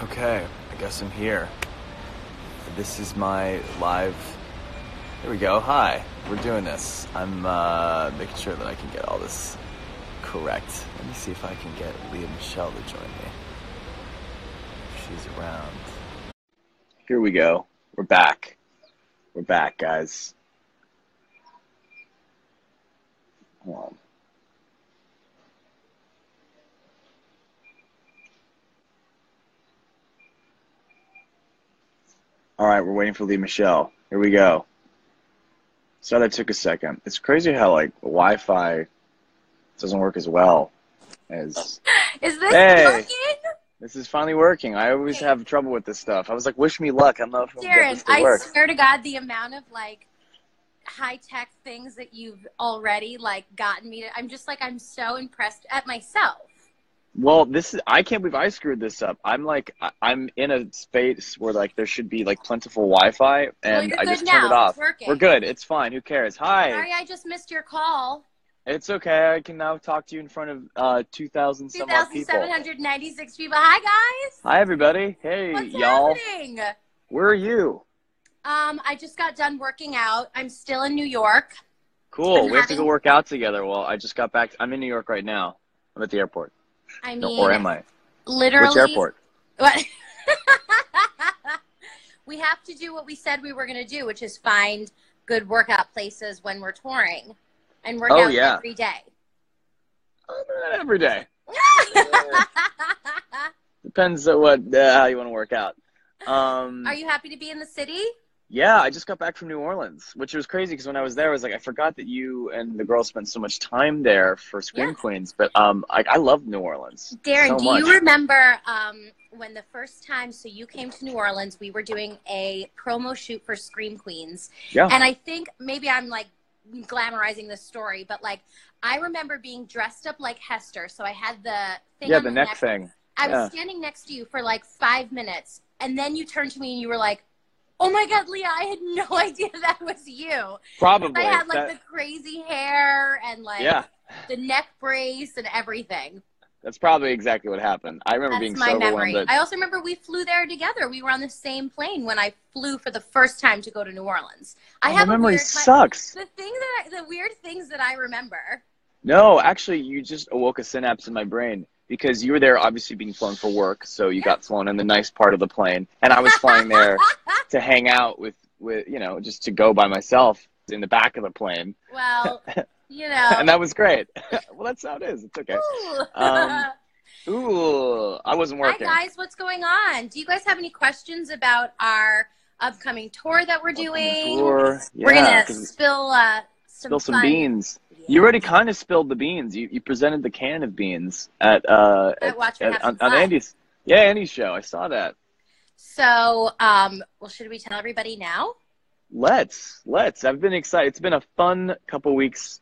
Okay, I guess I'm here. This is my live. Here we go. Hi, we're doing this. I'm making sure that I can get all this correct. Let me see if I can get Michele to join me. If she's around. Here we go. We're back. We're back, guys. Hold on. All right, we're waiting for Michele. Here we go. So that took a second. It's crazy how like Wi-Fi doesn't work as well as. Is this working? This is finally working. I always have trouble with this stuff. I was like, wish me luck. I don't know if we'll get this to work. I swear to God, the amount of like high-tech things that you've already like gotten me to, I'm just like, I'm so impressed at myself. Well, I can't believe I screwed this up. I'm in a space where like there should be like plentiful Wi-Fi, and I just turned it off. It's working. We're good. It's fine. Who cares? Hi. Sorry, I just missed your call. It's okay. I can now talk to you in front of 2,000 some odd people. 2,796 people. Hi, guys. Hi, everybody. Hey, What's y'all. happening? Where are you? I just got done working out. I'm still in New York. Cool. We have to go work out together. Well, I just got back. I'm in New York right now. I'm at the airport. I mean, or am I? Literally. Which airport? What? We have to do what we said we were going to do, which is find good workout places when we're touring and work out every day. Not every day. Depends on how you want to work out. Are you happy to be in the city? Yeah, I just got back from New Orleans, which was crazy because when I was there, I was like, I forgot that you and the girls spent so much time there for Scream Queens. But I love New Orleans. Darren, do you remember when the first time, so you came to New Orleans, we were doing a promo shoot for Scream Queens. Yeah. And I think maybe I'm like glamorizing this story, but like I remember being dressed up like Hester. So I had the thing on the neck thing. I was standing next to you for like 5 minutes, and then you turned to me and you were like, oh my God, Leah, I had no idea that was you. Probably. I had like the crazy hair and like the neck brace and everything. That's probably exactly what happened. I remember being so overwhelmed. I also remember we flew there together. We were on the same plane when I flew for the first time to go to New Orleans. My memory sucks. The weird things that I remember. No, actually, you just awoke a synapse in my brain. Because you were there obviously being flown for work, so you got flown in the nice part of the plane. And I was flying there to hang out with just to go by myself in the back of the plane. Well, and that was great. Well, that's how it is. It's okay. I wasn't working. Hi, guys. What's going on? Do you guys have any questions about our upcoming tour that we're doing? We're going to spill some beans. You already kind of spilled the beans. You presented the can of beans on Andy's Andy's show. I saw that. So, should we tell everybody now? Let's. I've been excited. It's been a fun couple weeks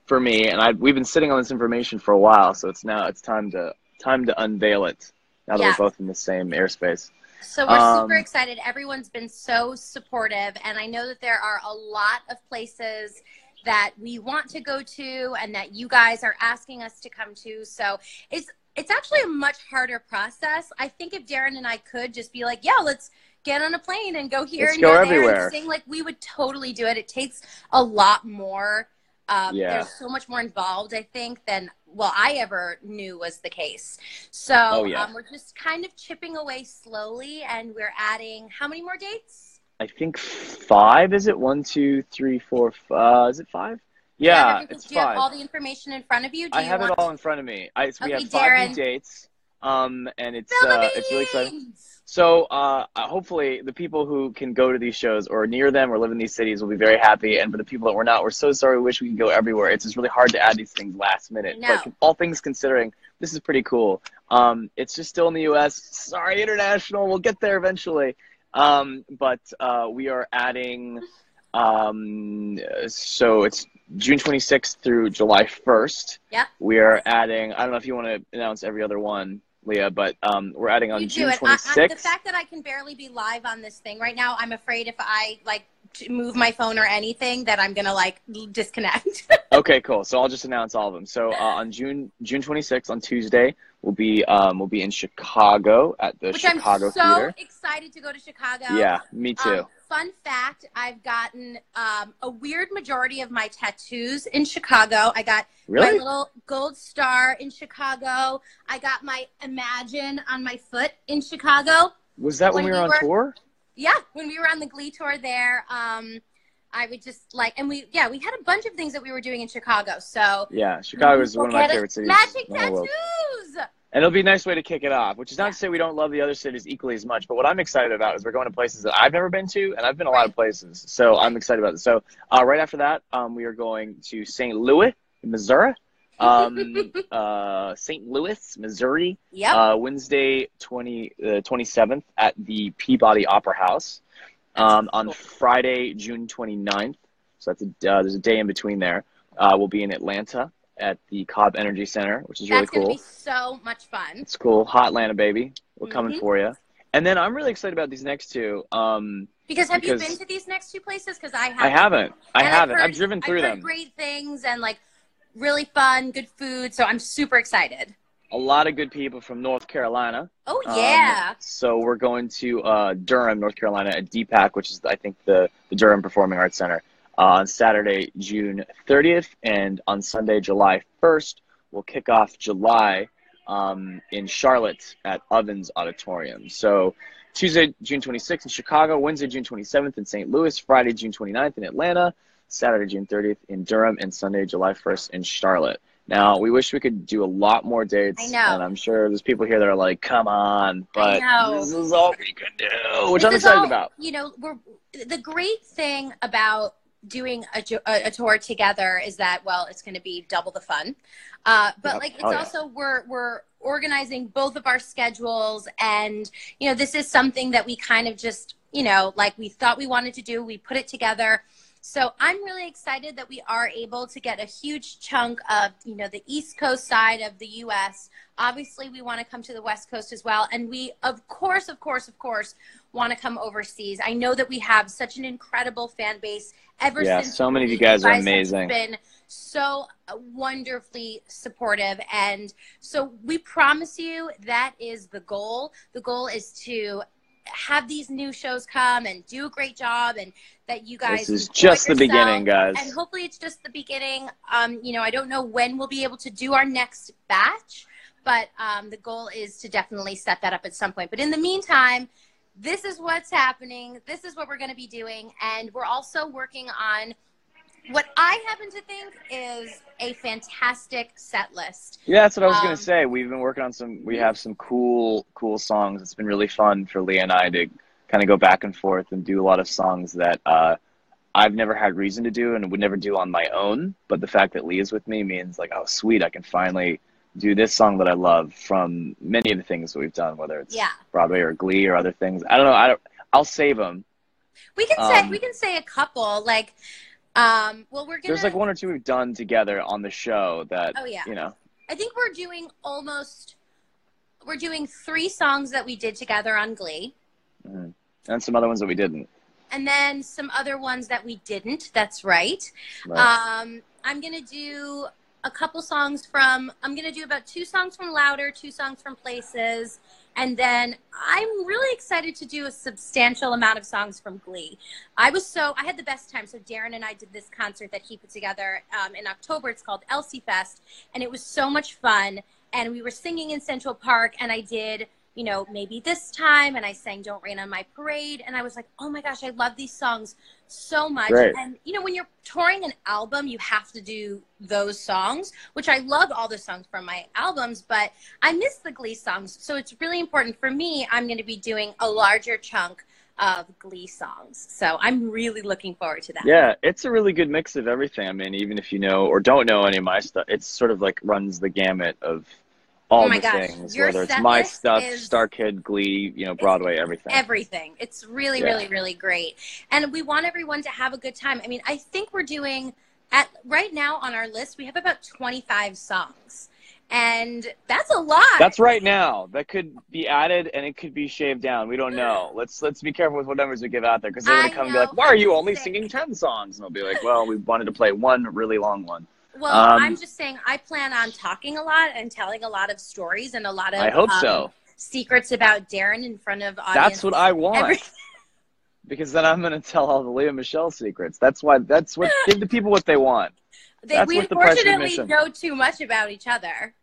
for me, and we've been sitting on this information for a while. So it's time to unveil it. Now that we're both in the same airspace. So we're super excited. Everyone's been so supportive, and I know that there are a lot of places that we want to go to and that you guys are asking us to come to. So it's actually a much harder process. I think if Darren and I could just be like, let's get on a plane and go here and go there and sing, like we would totally do it. It takes a lot more. There's so much more involved, I think, than I ever knew was the case. So we're just kind of chipping away slowly, and we're adding how many more dates? I think 5. Is it 1, 2, 3, 4? Is it 5? Yeah, it's 5. Do you have all the information in front of you? I have it all in front of me. We have 5 new dates, and it's really exciting. So hopefully the people who can go to these shows or near them or live in these cities will be very happy. And for the people that we're not, we're so sorry. We wish we could go everywhere. It's just really hard to add these things last minute. But all things considering, this is pretty cool. It's just still in the U.S. Sorry, international. We'll get there eventually. But we are adding, so it's June 26th through July 1st. Yeah. We are adding, I don't know if you want to announce every other one, Leah, but we're adding on June 26th. The fact that I can barely be live on this thing right now, I'm afraid if I move my phone or anything that I'm gonna like disconnect. Okay, cool. So I'll just announce all of them. So on June 26th on Tuesday, we'll be in Chicago at the Chicago Theater. I'm so excited to go to Chicago. Yeah, me too. Fun fact, I've gotten a weird majority of my tattoos in Chicago. I got my little gold star in Chicago. I got my Imagine on my foot in Chicago. Was that when we were on tour? Yeah, when we were on the Glee tour there. I would just like, and we had a bunch of things that we were doing in Chicago. So yeah, Chicago is one of my favorite cities. Magic tattoos. And it'll be a nice way to kick it off, which is not to say we don't love the other cities equally as much. But what I'm excited about is we're going to places that I've never been to, and I've been a lot of places. So I'm excited about it. So right after that, we are going to St. Louis, Missouri. St. Louis, Missouri. Yep. Wednesday, 27th at the Peabody Opera House. On Friday, June 29th. So that's there's a day in between there. We'll be in Atlanta at the Cobb Energy Center, which is really cool. That's going to be so much fun. It's cool. Hot Atlanta, baby. We're coming for you. And then I'm really excited about these next two. Because have you been to these next two places? Because I haven't. I haven't. I've driven through them. Great things and like really fun, good food. So I'm super excited. A lot of good people from North Carolina. Oh, yeah. So we're going to Durham, North Carolina at DPAC, which is, I think, the Durham Performing Arts Center, on Saturday, June 30th. And on Sunday, July 1st, we'll kick off July in Charlotte at Ovens Auditorium. So Tuesday, June 26th in Chicago, Wednesday, June 27th in St. Louis, Friday, June 29th in Atlanta, Saturday, June 30th in Durham, and Sunday, July 1st in Charlotte. Now, we wish we could do a lot more dates. I know. And I'm sure there's people here that are like, come on, but this is all we can do, which I'm excited about. You know, the great thing about doing a tour together is that, well, it's going to be double the fun. But like, it's also, we're organizing both of our schedules. And, you know, this is something that we kind of just, you know, like we thought we wanted to do. We put it together. So I'm really excited that we are able to get a huge chunk of, you know, the East Coast side of the U.S. Obviously, we want to come to the West Coast as well. And we, of course, want to come overseas. I know that we have such an incredible fan base ever since. So many of you guys are amazing. Been so wonderfully supportive. And so we promise you that is the goal. The goal is to have these new shows come and do a great job, and that you guys, this is just the beginning, guys, and hopefully it's just the beginning. You know, I don't know when we'll be able to do our next batch, but the goal is to definitely set that up at some point. But in the meantime, this is what's happening. This is what we're going to be doing, and we're also working on what I happen to think is a fantastic set list. Yeah, that's what I was going to say. We've been working on we have some cool songs. It's been really fun for Leah and I to kind of go back and forth and do a lot of songs that I've never had reason to do and would never do on my own. But the fact that Leah's with me means like, oh, sweet, I can finally do this song that I love from many of the things that we've done, whether it's Broadway or Glee or other things. I don't know. I'll save them. We can say a couple, like, well, there's like one or two we've done together on the show that, you know. I think we're doing 3 songs that we did together on Glee. Mm-hmm. And some other ones that we didn't. And then some other ones that we didn't. That's right. I'm going to do a couple songs I'm going to do about 2 songs from Louder, 2 songs from Places. And then I'm really excited to do a substantial amount of songs from Glee. I had the best time. So Darren and I did this concert that he put together in October. It's called Elsie Fest. And it was so much fun. And we were singing in Central Park. And I did, you know, Maybe This Time. And I sang Don't Rain on My Parade. And I was like, oh my gosh, I love these songs so much. Great. And, you know, when you're touring an album, you have to do those songs, which I love all the songs from my albums, but I miss the Glee songs. So it's really important for me. I'm going to be doing a larger chunk of Glee songs. So I'm really looking forward to that. Yeah, it's a really good mix of everything. I mean, even if you know or don't know any of my stuff, it's sort of like runs the gamut of all the things, whether it's my stuff, Star Kid, Glee, you know, Broadway, everything. Everything. It's really, really, really great. And we want everyone to have a good time. I mean, I think we're doing, right now on our list, we have about 25 songs. And that's a lot. That's right now. That could be added and it could be shaved down. We don't know. Let's be careful with what numbers we give out there, because they're going to come and be like, why are you only singing 10 songs? And they'll be like, well, we wanted to play one really long one. Well, I'm just saying I plan on talking a lot and telling a lot of stories and a lot of I hope so. secrets about Darren in front of audience. That's what I want. Because then I'm going to tell all the Leah Michele secrets. That's what give the people what they want. We unfortunately know too much about each other.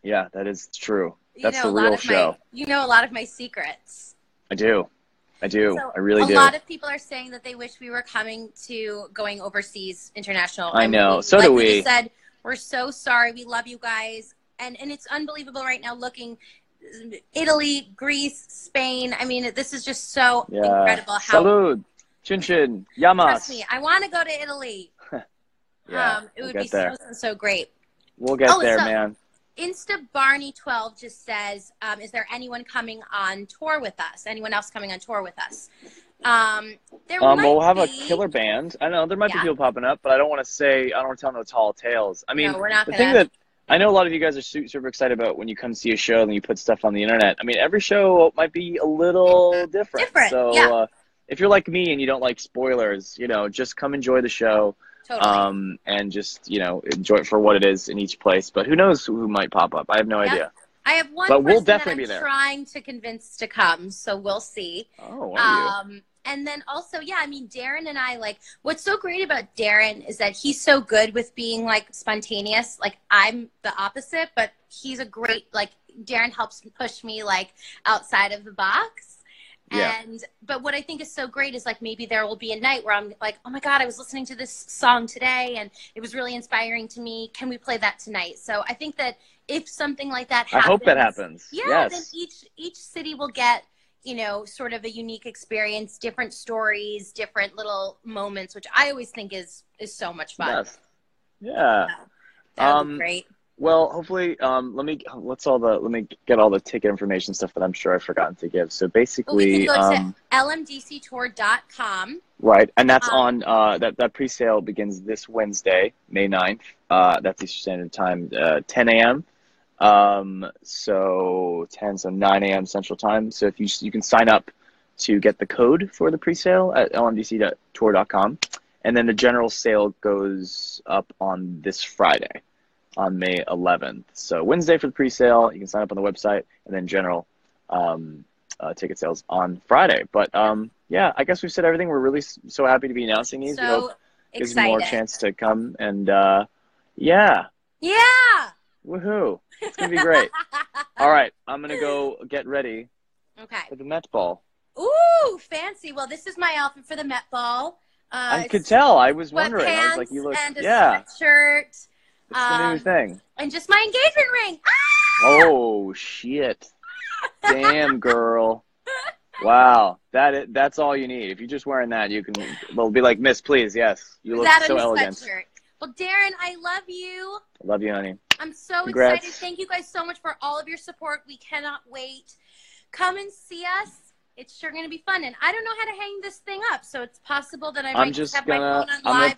Yeah, that is true. That's the real show. You know a lot of my secrets. I do. So I really do. A lot of people are saying that they wish we were going overseas, international. I know. So do we. We just said, we're so sorry. We love you guys. And it's unbelievable right now looking Italy, Greece, Spain. I mean, this is just so incredible. Salud. Chin chin. Yamas. Trust me, I want to go to Italy. It would be so great. We'll get there, man. Insta Barney 12 just says, is there anyone coming on tour with us? Anyone else coming on tour with us? We'll have a killer band. I know there might be people popping up, but I don't want to tell no tall tales. I mean, no, we're not thing that I know a lot of you guys are super excited about when you come see a show and you put stuff on the internet. I mean, every show might be a little different. So if you're like me and you don't like spoilers, just come enjoy the show. Totally. And just, enjoy it for what it is in each place. But who knows who might pop up. I have no idea. I have one but person we'll definitely that I'm trying to convince to come, so we'll see. Oh, are you? And then also, I mean, Darren and I, what's so great about Darren is that he's so good with being, spontaneous. I'm the opposite, but he's a great, Darren helps push me, outside of the box. But what I think is so great is maybe there will be a night where I'm like, oh my God, I was listening to this song today and it was really inspiring to me. Can we play that tonight? So I think that if something like that happens, I hope that happens. Yeah, then each city will get, sort of a unique experience, different stories, different little moments, which I always think is so much fun. Yes. Yeah. That would be great. Well, hopefully, let me get all the ticket information stuff that I'm sure I've forgotten to give. So basically, we can go to lmdctour.com. Right, and that's on that pre-sale begins this Wednesday, May 9th. That's Eastern Standard Time, 10 a.m. So 9 a.m. Central Time. So if you can sign up to get the code for the pre-sale at lmdctour.com, and then the general sale goes up on this Friday, on May 11th. So Wednesday for the pre-sale, you can sign up on the website, and then general ticket sales on Friday. But I guess we've said everything. We're really so happy to be announcing these. We hope it gives more chance to come, and woohoo, it's gonna be great. All right, I'm gonna go get ready for the Met Ball. Ooh, fancy. Well, this is my outfit for the Met Ball. I could tell. I was wondering. I was like, you look, and a sweatshirt. It's the new thing. And just my engagement ring. Ah! Oh, shit. Damn, girl. Wow. That's all you need. If you're just wearing that, they'll be like, Miss, please, yes. You look so elegant. Sweatshirt. Well, Darren, I love you. I love you, honey. I'm so excited. Thank you guys so much for all of your support. We cannot wait. Come and see us. It's sure going to be fun. And I don't know how to hang this thing up, so it's possible that I might just have my phone on live.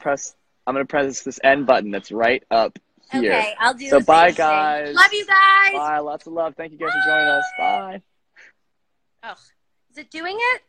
I'm gonna press this end button that's right up here. Okay, I'll do so the bye, same guys. Thing. Love you guys. Bye. Lots of love. Thank you guys for joining us. Bye. Oh, is it doing it?